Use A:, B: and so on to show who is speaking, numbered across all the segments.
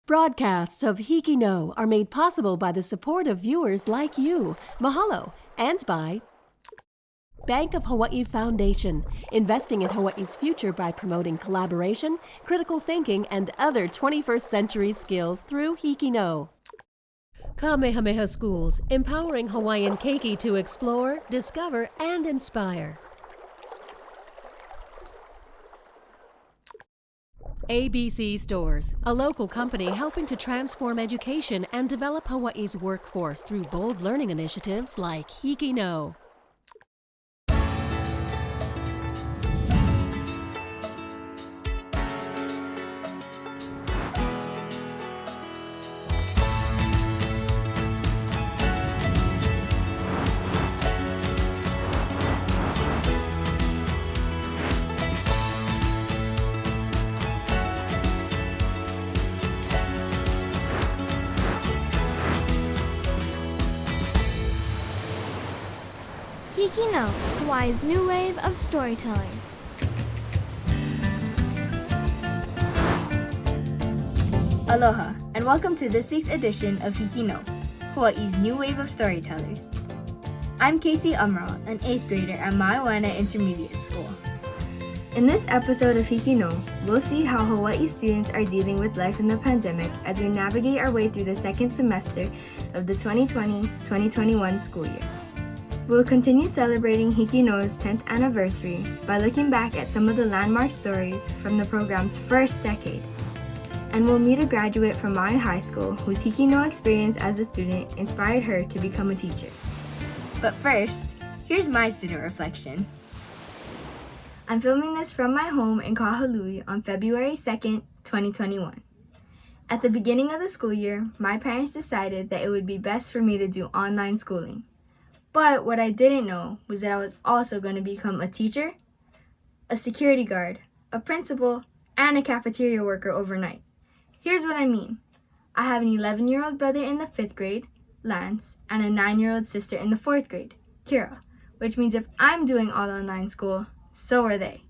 A: Broadcasts of HIKI NŌ are made possible by the support of viewers like you. Mahalo. And by Bank of Hawaii Foundation, investing in Hawaii's future by promoting collaboration, critical thinking, and other 21st century skills through HIKI NŌ. Kamehameha Schools, empowering Hawaiian keiki to explore, discover, and inspire. ABC Stores, a local company helping to transform education and develop Hawaii's workforce through bold learning initiatives like HIKI NŌ.
B: HIKI NŌ, Hawaii's new wave of storytellers.
C: Aloha, and welcome to this week's edition of HIKI NŌ, Hawaii's new wave of storytellers. I'm Kaci Amaral, an 8th grader at Maui Waena Intermediate School. In this episode of HIKI NŌ, we'll see how Hawaii students are dealing with life in the pandemic as we navigate our way through the second semester of the 2020-2021 school year. We'll continue celebrating HIKI NŌ's 10th anniversary by looking back at some of the landmark stories from the program's first decade. And we'll meet a graduate from Maui High School whose HIKI NŌ experience as a student inspired her to become a teacher. But first, here's my student reflection. I'm filming this from my home in Kahului on February 2nd, 2021. At the beginning of the school year, my parents decided that it would be best for me to do online schooling. But what I didn't know was that I was also going to become a teacher, a security guard, a principal, and a cafeteria worker overnight. Here's what I mean. I have an 11-year-old brother in the 5th grade, Lance, and a 9-year-old sister in the 4th grade, Kira, which means if I'm doing all online school, so are they.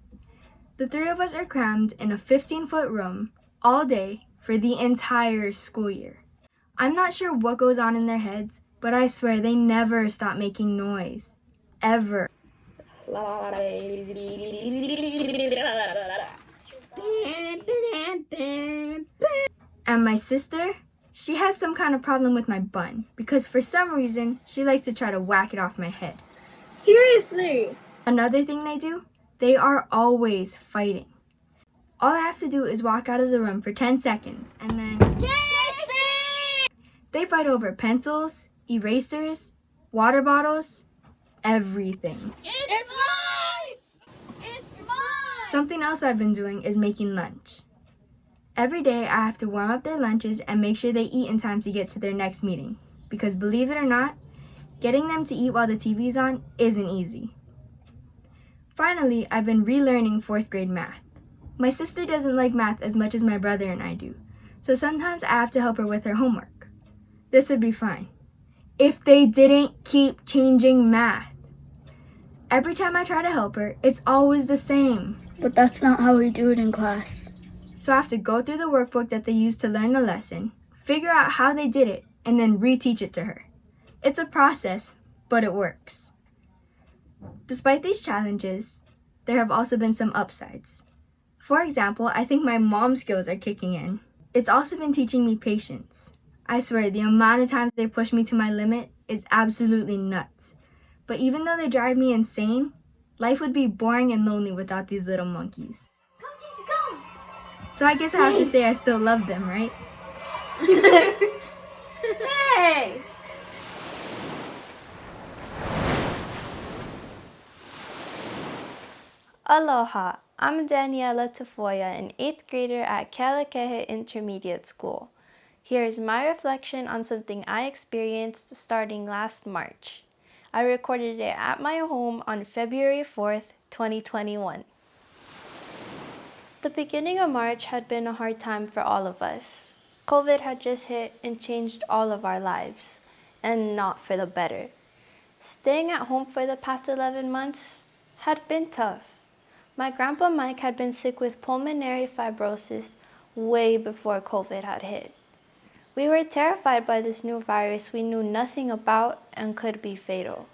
C: The three of us are crammed in a 15-foot room all day for the entire school year. I'm not sure what goes on in their heads, but I swear they never stop making noise. Ever. And my sister, she has some kind of problem with my bun because for some reason, she likes to try to whack it off my head.
B: Seriously!
C: Another thing they do, they are always fighting. All I have to do is walk out of the room for 10 seconds and then they fight over pencils, erasers, water bottles, everything.
B: It's mine! It's mine!
C: Something else I've been doing is making lunch. Every day I have to warm up their lunches and make sure they eat in time to get to their next meeting. Because believe it or not, getting them to eat while the TV's on isn't easy. Finally, I've been relearning 4th grade math. My sister doesn't like math as much as my brother and I do, so sometimes I have to help her with her homework. This would be fine if they didn't keep changing math. Every time I try to help her, it's always the same.
B: But that's not how we do it in class.
C: So I have to go through the workbook that they used to learn the lesson, figure out how they did it, and then reteach it to her. It's a process, but it works. Despite these challenges, there have also been some upsides. For example, I think my mom skills are kicking in. It's also been teaching me patience. I swear, the amount of times they push me to my limit is absolutely nuts. But even though they drive me insane, life would be boring and lonely without these little monkeys.
B: Come, Casey, come!
C: So I guess I have to say I still love them, right?
B: Hey!
D: Aloha, I'm Daniela Tafolla, an 8th grader at Kealakehe Intermediate School. Here is my reflection on something I experienced starting last March. I recorded it at my home on February 4th, 2021. The beginning of March had been a hard time for all of us. COVID had just hit and changed all of our lives, and not for the better. Staying at home for the past 11 months had been tough. My grandpa Mike had been sick with pulmonary fibrosis way before COVID had hit. We were terrified by this new virus we knew nothing about and could be fatal.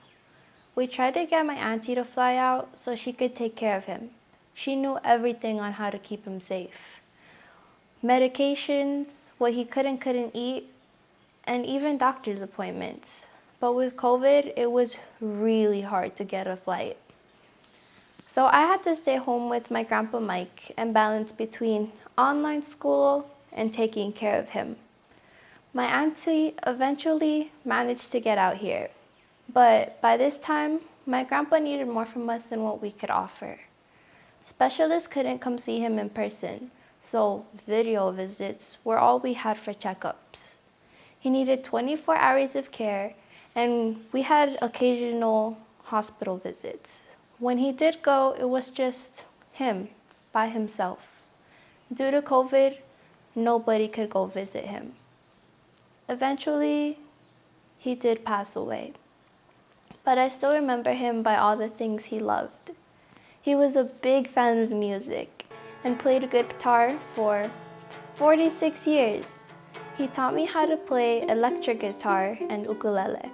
D: We tried to get my auntie to fly out so she could take care of him. She knew everything on how to keep him safe. Medications, what he could and couldn't eat, and even doctor's appointments. But with COVID, it was really hard to get a flight. So I had to stay home with my grandpa Mike and balance between online school and taking care of him. My auntie eventually managed to get out here, but by this time, my grandpa needed more from us than what we could offer. Specialists couldn't come see him in person, so video visits were all we had for checkups. He needed 24 hours of care, and we had occasional hospital visits. When he did go, it was just him, by himself. Due to COVID, nobody could go visit him. Eventually, he did pass away. But I still remember him by all the things he loved. He was a big fan of music and played guitar for 46 years. He taught me how to play electric guitar and ukulele.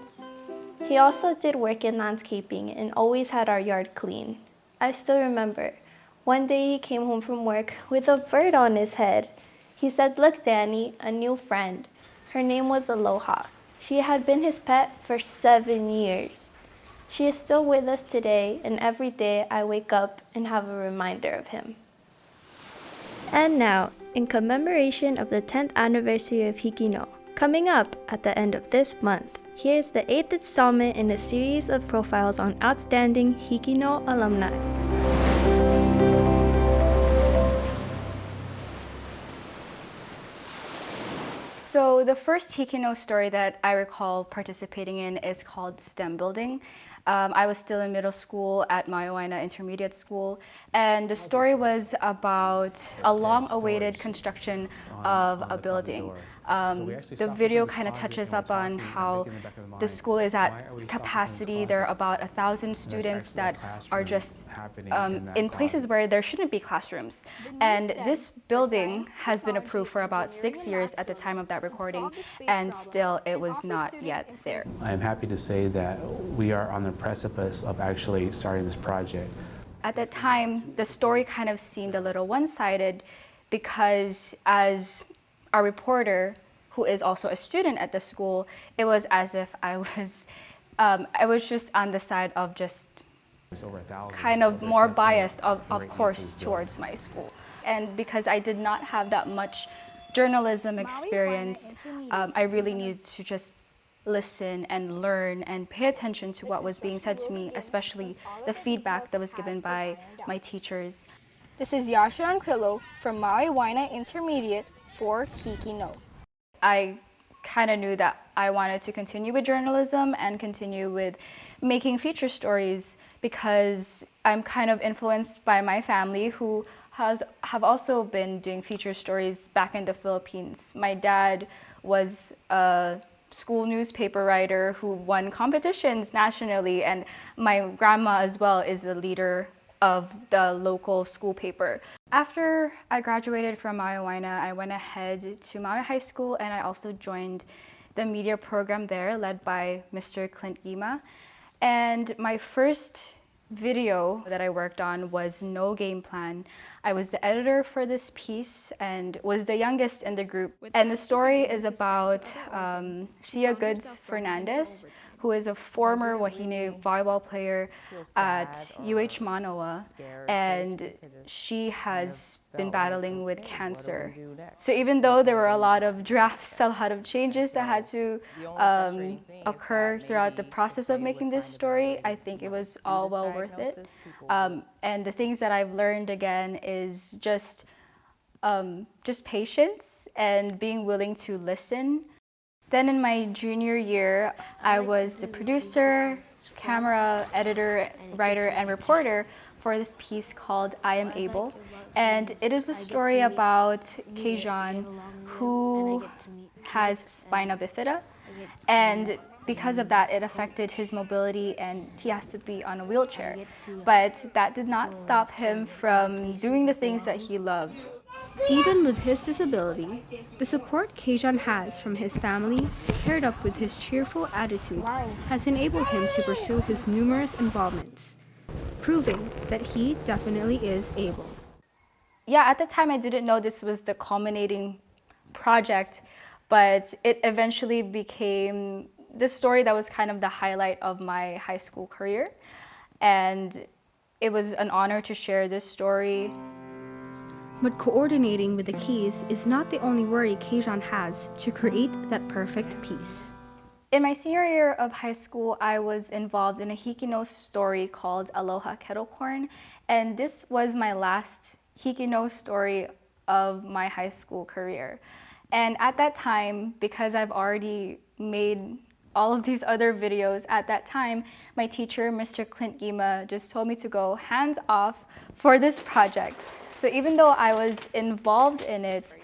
D: He also did work in landscaping and always had our yard clean. I still remember, one day he came home from work with a bird on his head. He said, "Look, Danny, a new friend." Her name was Aloha. She had been his pet for 7 years. She is still with us today, and every day I wake up and have a reminder of him. And now, in commemoration of the 10th anniversary of HIKI NŌ, coming up at the end of this month, here's the 8th installment in a series of profiles on outstanding HIKI NŌ alumni.
E: So the first HIKI NŌ story that I recall participating in is called STEM Building. I was still in middle school at Maui Waena Intermediate School, and the story was about a long-awaited construction of a building. The video kind of touches up on how the school is at capacity. There are about 1,000 students that are just in places where there shouldn't be classrooms. And this building has been approved for about 6 years at the time of that recording, and still it was not yet there.
F: I'm happy to say that we are on the precipice of actually starting this project.
E: At that time, the story kind of seemed a little one-sided because as our reporter, who is also a student at the school, it was as if I was just on the side of just kind of more biased, of course, towards my school. And because I did not have that much journalism experience, I really needed to just listen and learn and pay attention to what was being said to me, especially the feedback that was given by my teachers.
G: This is Yasha Anquillo from Maui Waena Intermediate for HIKI NŌ.
E: I kind of knew that I wanted to continue with journalism and continue with making feature stories because I'm kind of influenced by my family who have also been doing feature stories back in the Philippines. My dad was a school newspaper writer who won competitions nationally, and my grandma as well is a leader of the local school paper. After I graduated from Maui Waena, I went ahead to Maui High School, and I also joined the media program there led by Mr. Clint Gima. And my first video that I worked on was No Game Plan. I was the editor for this piece and was the youngest in the group. And the story is about Sia Goods Fernandez, who is a former Wahine volleyball player at UH Manoa, and she has been battling with cancer. So even though there were a lot of drafts, a lot of changes that had to occur throughout the process of making this story, I think it was all well worth it. And the things that I've learned again is just patience and being willing to listen. Then in my junior year, I was the producer, camera, editor, writer, and reporter for this piece called I Am Able. And it is a story about Keijan, who has spina bifida. And because of that, it affected his mobility and he has to be on a wheelchair. But that did not stop him from doing the things that he loves.
H: Even with his disability, the support Keijan has from his family, paired up with his cheerful attitude, has enabled him to pursue his numerous involvements, proving that he definitely is able.
E: Yeah, at the time I didn't know this was the culminating project, but it eventually became the story that was kind of the highlight of my high school career. And it was an honor to share this story.
H: But coordinating with the keys is not the only worry Keijan has to create that perfect piece.
E: In my senior year of high school, I was involved in a HIKI NŌ story called Aloha Kettle Corn, and this was my last HIKI NŌ story of my high school career. And at that time, because I've already made all of these other videos at that time, my teacher, Mr. Clint Gima, just told me to go hands off for this project. So even though I was involved in it,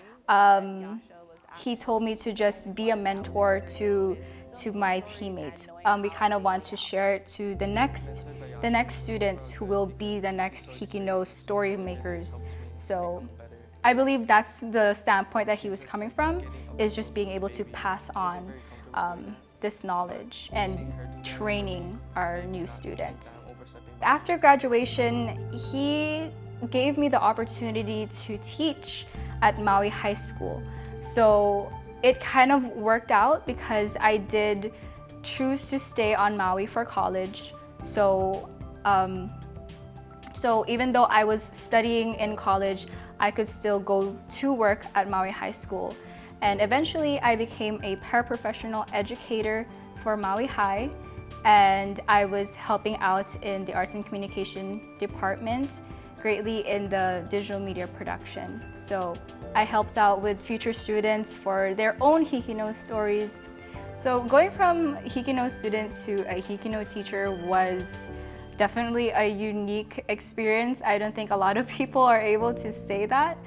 E: he told me to just be a mentor to my teammates. We kind of want to share it to the next students who will be the next HIKI NŌ story makers. So I believe that's the standpoint that he was coming from, is just being able to pass on this knowledge and training our new students. After graduation, he gave me the opportunity to teach at Maui High School. So it kind of worked out because I did choose to stay on Maui for college. So even though I was studying in college, I could still go to work at Maui High School. And eventually I became a paraprofessional educator for Maui High, and I was helping out in the Arts and Communication department, greatly in the digital media production. So I helped out with future students for their own HIKI NŌ stories. So going from HIKI NŌ student to a HIKI NŌ teacher was definitely a unique experience. I don't think a lot of people are able to say that.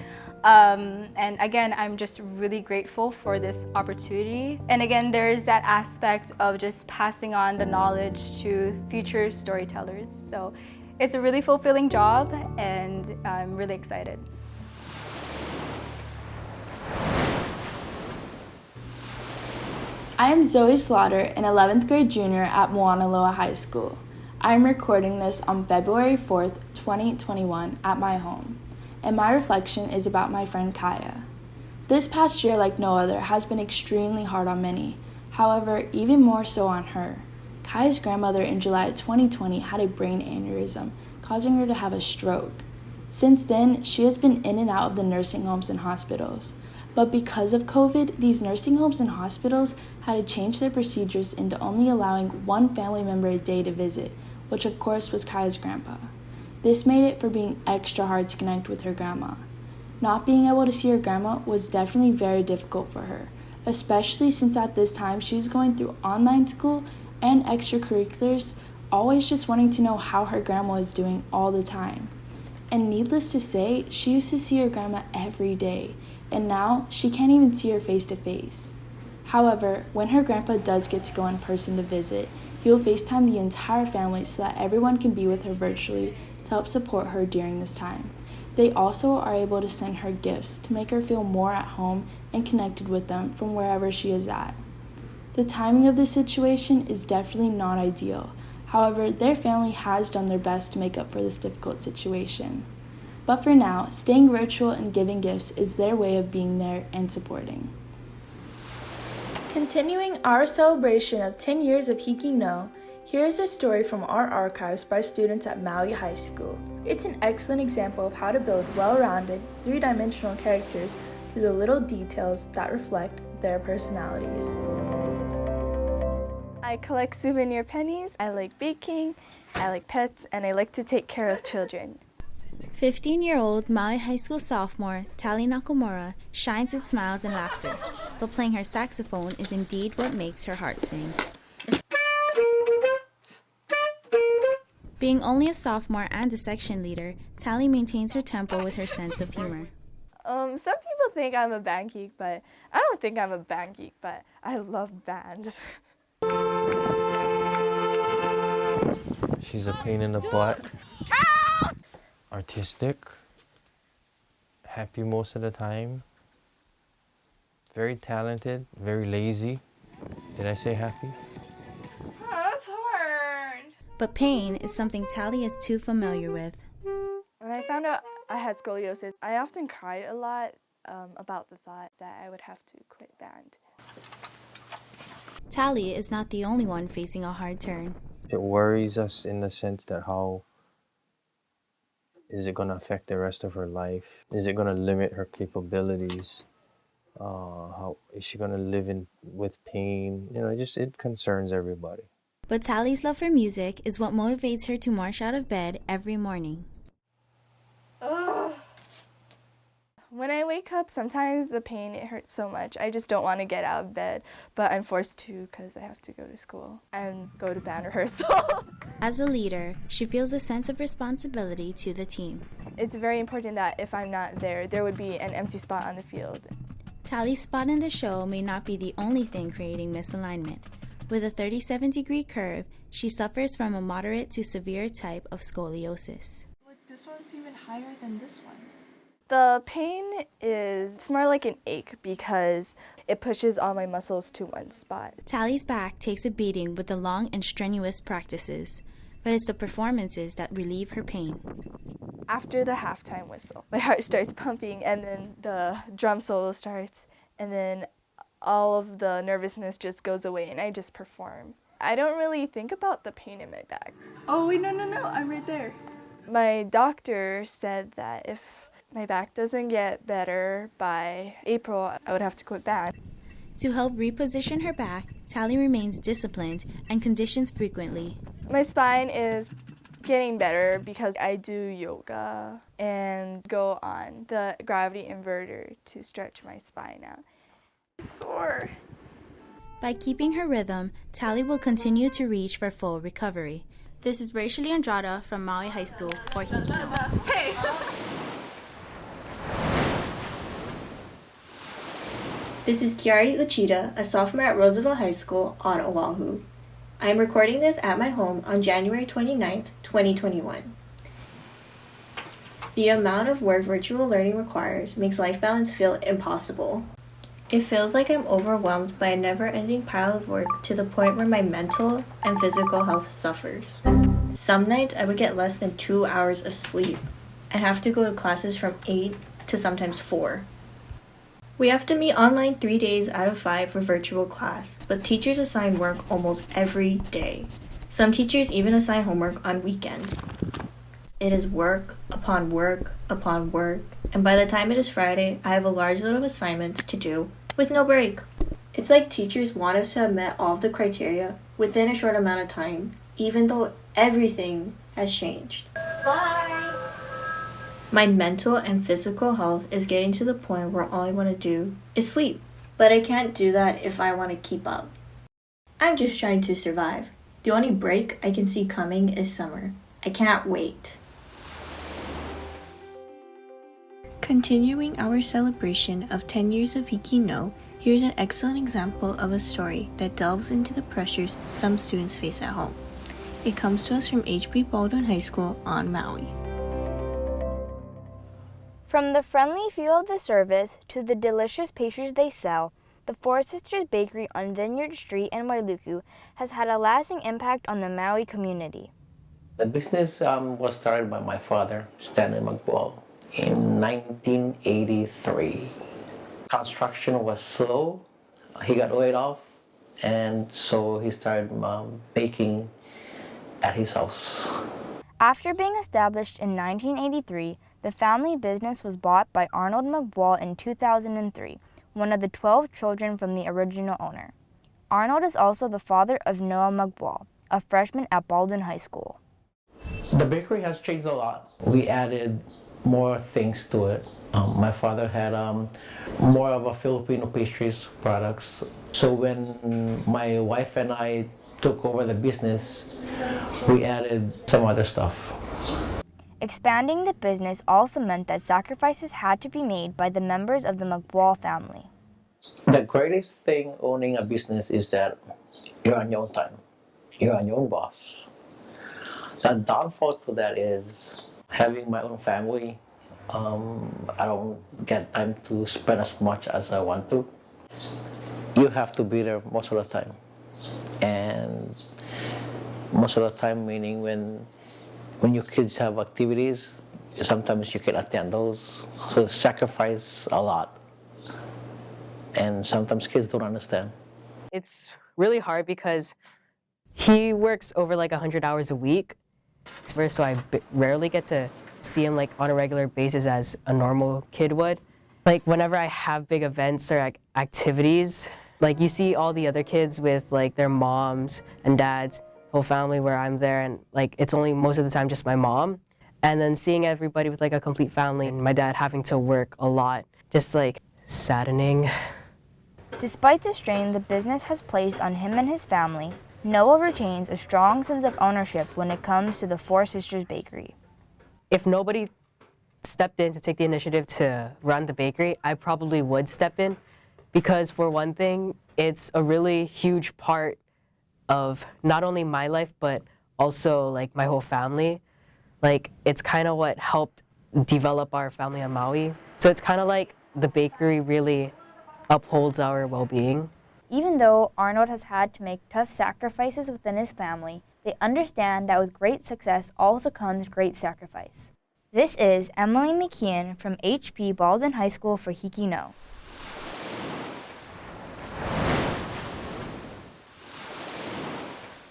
E: And again, I'm just really grateful for this opportunity. And again, there is that aspect of just passing on the knowledge to future storytellers. So it's a really fulfilling job, and I'm really excited.
I: I am Zoe Slaughter, an 11th grade junior at Moanalua High School. I am recording this on February 4th, 2021 at my home, and my reflection is about my friend Kaiya. This past year, like no other, has been extremely hard on many. However, even more so on her. Kaiya's grandmother in July 2020 had a brain aneurysm, causing her to have a stroke. Since then, she has been in and out of the nursing homes and hospitals. But because of COVID, these nursing homes and hospitals had to change their procedures into only allowing one family member a day to visit, which of course was Kaiya's grandpa. This made it for being extra hard to connect with her grandma. Not being able to see her grandma was definitely very difficult for her, especially since at this time she was going through online school and extracurriculars, always just wanting to know how her grandma was doing all the time. And needless to say, she used to see her grandma every day, and now she can't even see her face to face. However, when her grandpa does get to go in person to visit, he will FaceTime the entire family so that everyone can be with her virtually to help support her during this time. They also are able to send her gifts to make her feel more at home and connected with them from wherever she is at. The timing of this situation is definitely not ideal. However, their family has done their best to make up for this difficult situation. But for now, staying virtual and giving gifts is their way of being there and supporting. Continuing our celebration of 10 years of HIKI NŌ, here is a story from our archives by students at Maui High School. It's an excellent example of how to build well-rounded, three-dimensional characters through the little details that reflect their personalities.
J: I collect souvenir pennies, I like baking, I like pets, and I like to take care of children.
K: 15-year-old Maui High School sophomore Tali Nakamura shines with smiles and laughter, but playing her saxophone is indeed what makes her heart sing. Being only a sophomore and a section leader, Tali maintains her tempo with her sense of humor.
J: Some people think I'm a band geek, but I don't think I'm a band geek, but I love band.
L: She's a pain in the butt. Artistic, happy most of the time. Very talented, very lazy. Did I say happy?
J: That's hard.
K: But pain is something Tally is too familiar with.
J: When I found out I had scoliosis, I often cried a lot about the thought that I would have to quit band.
K: Tally is not the only one facing a hard turn.
L: It worries us in the sense that how is it going to affect the rest of her life? Is it going to limit her capabilities? How is she going to live with pain? You know, it concerns everybody.
K: But Tally's love for music is what motivates her to march out of bed every morning.
J: When I wake up, sometimes the pain, it hurts so much. I just don't want to get out of bed, but I'm forced to because I have to go to school and go to band rehearsal.
K: As a leader, she feels a sense of responsibility to the team.
J: It's very important that if I'm not there, there would be an empty spot on the field.
K: Tally's spot in the show may not be the only thing creating misalignment. With a 37-degree curve, she suffers from a moderate to severe type of scoliosis.
J: This one's even higher than this one. The pain is more like an ache because it pushes all my muscles to one spot.
K: Tally's back takes a beating with the long and strenuous practices, but it's the performances that relieve her pain.
J: After the halftime whistle, my heart starts pumping and then the drum solo starts and then all of the nervousness just goes away and I just perform. I don't really think about the pain in my back.
G: Oh, wait, no, I'm right there.
J: My doctor said that if my back doesn't get better by April, I would have to quit band.
K: To help reposition her back, Tally remains disciplined and conditions frequently.
J: My spine is getting better because I do yoga and go on the gravity inverter to stretch my spine out. It's sore.
K: By keeping her rhythm, Tally will continue to reach for full recovery. This is Rachel Andrada from Maui High School for HIKI NŌ.
J: Hey!
M: This is Kiari Uchida, a sophomore at Roosevelt High School on Oʻahu. I am recording this at my home on January 29th, 2021. The amount of work virtual learning requires makes life balance feel impossible. It feels like I'm overwhelmed by a never-ending pile of work to the point where my mental and physical health suffers. Some nights I would get less than 2 hours of sleep and have to go to classes from 8 to sometimes 4. We have to meet online 3 days out of 5 for virtual class, but teachers assign work almost every day. Some teachers even assign homework on weekends. It is work upon work upon work, and by the time it is Friday, I have a large load of assignments to do with no break. It's like teachers want us to have met all of the criteria within a short amount of time, even though everything has changed. Bye! My mental and physical health is getting to the point where all I want to do is sleep. But I can't do that if I want to keep up. I'm just trying to survive. The only break I can see coming is summer. I can't wait. Continuing our celebration of 10 years of HIKI NŌ, here's an excellent example of a story that delves into the pressures some students face at home. It comes to us from H.B. Baldwin High School on Maui.
N: From the friendly feel of the service to the delicious pastries they sell, the Four Sisters Bakery on Vineyard Street in Wailuku has had a lasting impact on the Maui community.
O: The business was started by my father, Stanley McBall, in 1983. Construction was slow. He got laid off, and so he started baking at his house.
N: After being established in 1983, the family business was bought by Arnold McBall in 2003, one of the 12 children from the original owner. Arnold is also the father of Noah McBall, a freshman at Baldwin High School.
O: The bakery has changed a lot. We added more things to it. My father had more of a Filipino pastries products. So when my wife and I took over the business, we added some other stuff.
N: Expanding the business also meant that sacrifices had to be made by the members of the McBall family.
O: The greatest thing owning a business is that you're on your own time. You're on your own boss. The downfall to that is having my own family, I don't get time to spend as much as I want to. You have to be there most of the time. And most of the time meaning when your kids have activities, sometimes you can attend those. So sacrifice a lot. And sometimes kids don't understand.
P: It's really hard because he works over like 100 hours a week. So I rarely get to see him like on a regular basis as a normal kid would. Like whenever I have big events or like activities, like you see all the other kids with like their moms and dads, whole family where I'm there, and like it's only most of the time just my mom. And then seeing everybody with like a complete family and my dad having to work a lot, just like saddening.
N: Despite the strain the business has placed on him and his family, Noah retains a strong sense of ownership when it comes to the Four Sisters Bakery.
P: If nobody stepped in to take the initiative to run the bakery, I probably would step in because for one thing, it's a really huge part of not only my life, but also like my whole family. Like it's kind of what helped develop our family on Maui. So it's kind of like the bakery really upholds our well-being.
N: Even though Arnold has had to make tough sacrifices within his family, they understand that with great success also comes great sacrifice. This is Emily McKeon from HP Baldwin High School for HIKI NŌ.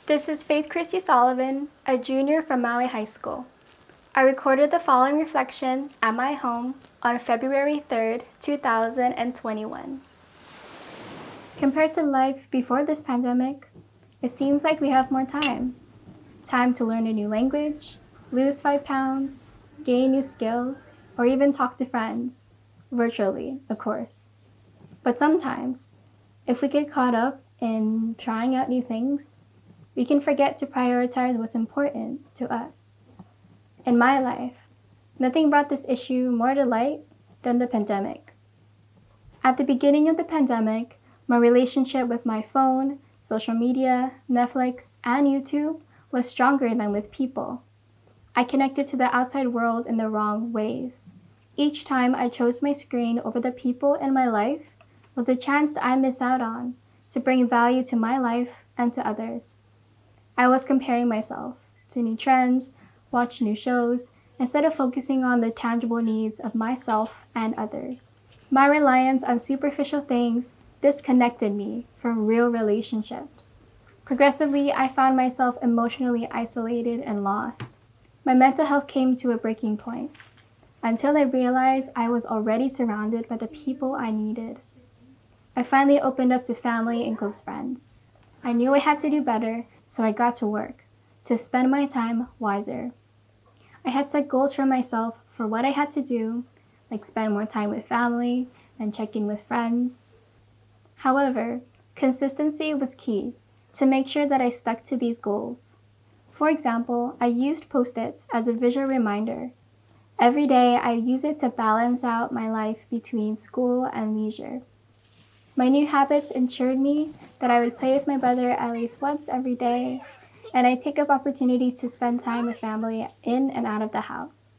Q: This is Faith Christy Sullivan, a junior from Maui High School. I recorded the following reflection at my home on February 3rd, 2021. Compared to life before this pandemic, it seems like we have more time. Time to learn a new language, lose 5 pounds, gain new skills, or even talk to friends, virtually, of course. But sometimes, if we get caught up in trying out new things, we can forget to prioritize what's important to us. In my life, nothing brought this issue more to light than the pandemic. At the beginning of the pandemic, my relationship with my phone, social media, Netflix, and YouTube was stronger than with people. I connected to the outside world in the wrong ways. Each time I chose my screen over the people in my life was a chance that I miss out on to bring value to my life and to others. I was comparing myself to new trends, watch new shows, instead of focusing on the tangible needs of myself and others. My reliance on superficial things disconnected me from real relationships. Progressively, I found myself emotionally isolated and lost. My mental health came to a breaking point until I realized I was already surrounded by the people I needed. I finally opened up to family and close friends. I knew I had to do better, so I got to work to spend my time wiser. I had set goals for myself for what I had to do, like spend more time with family and check in with friends. However, consistency was key to make sure that I stuck to these goals. For example, I used Post-its as a visual reminder. Every day, I use it to balance out my life between school and leisure. My new habits ensured me that I would play with my brother at least once every day, and I take up opportunities to spend time with family in and out of the house.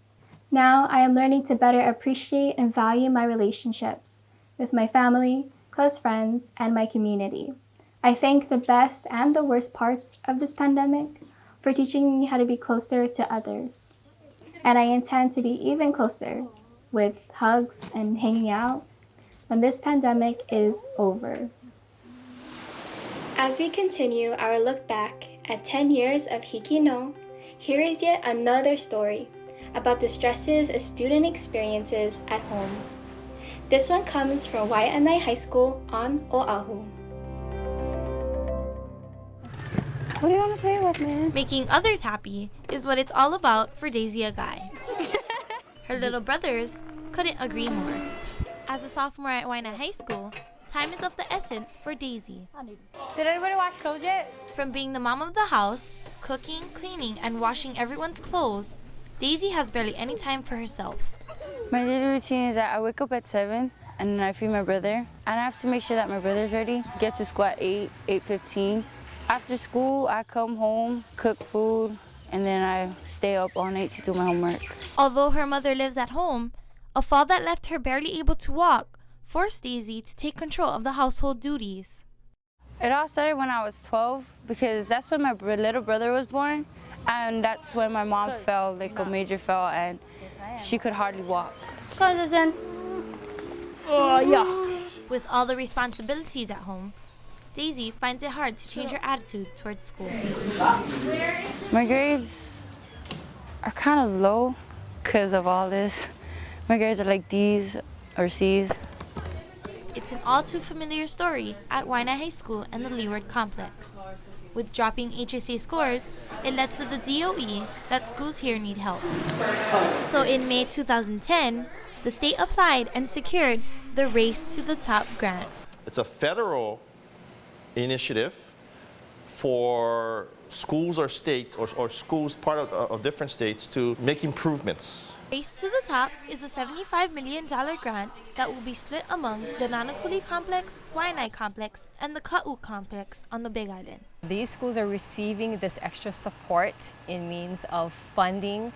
Q: Now, I am learning to better appreciate and value my relationships with my family, close friends, and my community. I thank the best and the worst parts of this pandemic for teaching me how to be closer to others. And I intend to be even closer with hugs and hanging out when this pandemic is over. As we continue our look back at 10 years of HIKI NŌ, here is yet another story about the stresses a student experiences at home. This one comes from Hawaii Waena High School on Oʻahu.
R: What do you want to play with, man?
S: Making others happy is what it's all about for Daisy Agai. Her little brothers couldn't agree more. As a sophomore at Waena High School, time is of the essence for Daisy.
R: Did anybody watch clothes yet?
S: From being the mom of the house, cooking, cleaning, and washing everyone's clothes, Daisy has barely any time for herself.
T: My daily routine is that I wake up at 7 and then I feed my brother. And I have to make sure that my brother's ready. Get to school at 8, 8:15. After school, I come home, cook food, and then I stay up all night to do my homework.
S: Although her mother lives at home, A fall that left her barely able to walk forced Daisy to take control of the household duties.
T: It all started when I was 12 because that's when my little brother was born, and that's when my mom fell, like a major fall, and she could hardly walk.
S: With all the responsibilities at home, Daisy finds it hard to change her attitude towards school.
T: My grades are kind of low because of all this. My grades are like D's or C's.
S: It's an all too familiar story at Waena High School and the Leeward Complex. With dropping HSA scores, it led to the DOE that schools here need help. So in May 2010, the state applied and secured the Race to the Top grant.
U: It's a federal initiative for schools or states or schools part of different states to make improvements.
S: Race to the Top is a $75 million grant that will be split among the Nanakuli Complex, Waianae Complex, and the Ka'u Complex on the Big Island.
V: These schools are receiving this extra support in means of funding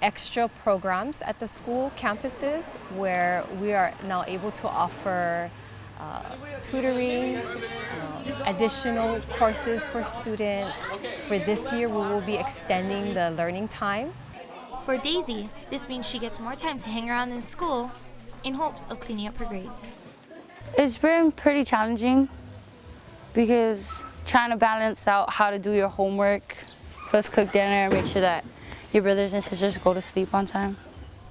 V: extra programs at the school campuses where we are now able to offer tutoring, additional courses for students. For this year, we will be extending the learning time.
S: For Daisy, this means she gets more time to hang around in school in hopes of cleaning up her grades.
T: It's been pretty challenging because trying to balance out how to do your homework, plus cook dinner and make sure that your brothers and sisters go to sleep on time.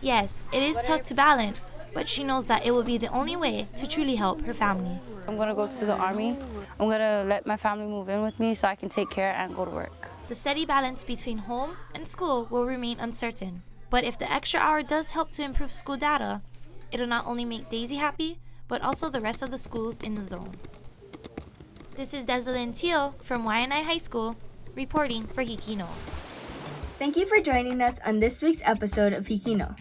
S: Yes, it is tough to balance, but she knows that it will be the only way to truly help her family.
T: I'm going to go to the Army. I'm going to let my family move in with me so I can take care and go to work.
S: The steady balance between home and school will remain uncertain. But if the extra hour does help to improve school data, it'll not only make Daisy happy, but also the rest of the schools in the zone. This is Desalyn Teal from Waianae High School, reporting for HIKI NŌ.
C: Thank you for joining us on this week's episode of HIKI NŌ.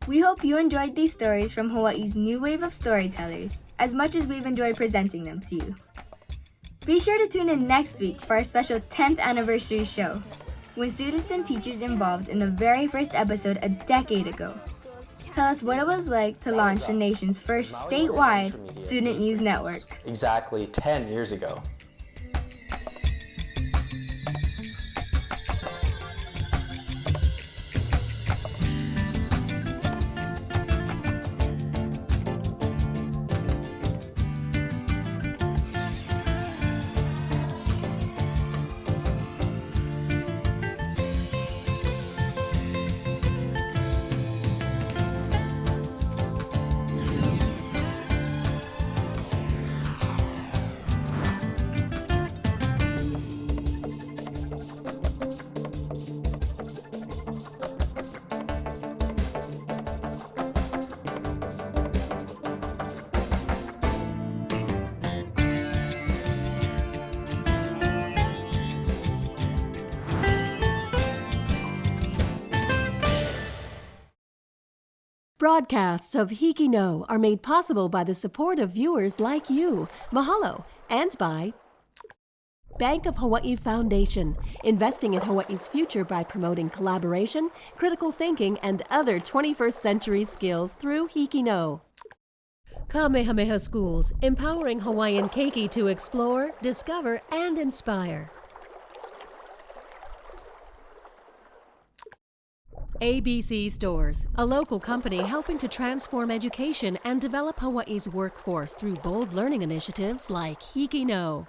C: We hope you enjoyed these stories from Hawaii's new wave of storytellers as much as we've enjoyed presenting them to you. Be sure to tune in next week for our special 10th anniversary show, when students and teachers involved in the very first episode a decade ago tell us what it was like to launch the nation's first statewide student news network.
W: Exactly 10 years ago.
A: Broadcasts of HIKI NŌ are made possible by the support of viewers like you. Mahalo. And by Bank of Hawaii Foundation, investing in Hawaii's future by promoting collaboration, critical thinking, and other 21st century skills through HIKI NŌ. Kamehameha Schools, empowering Hawaiian keiki to explore, discover, and inspire. ABC Stores, a local company helping to transform education and develop Hawaii's workforce through bold learning initiatives like HIKI NŌ.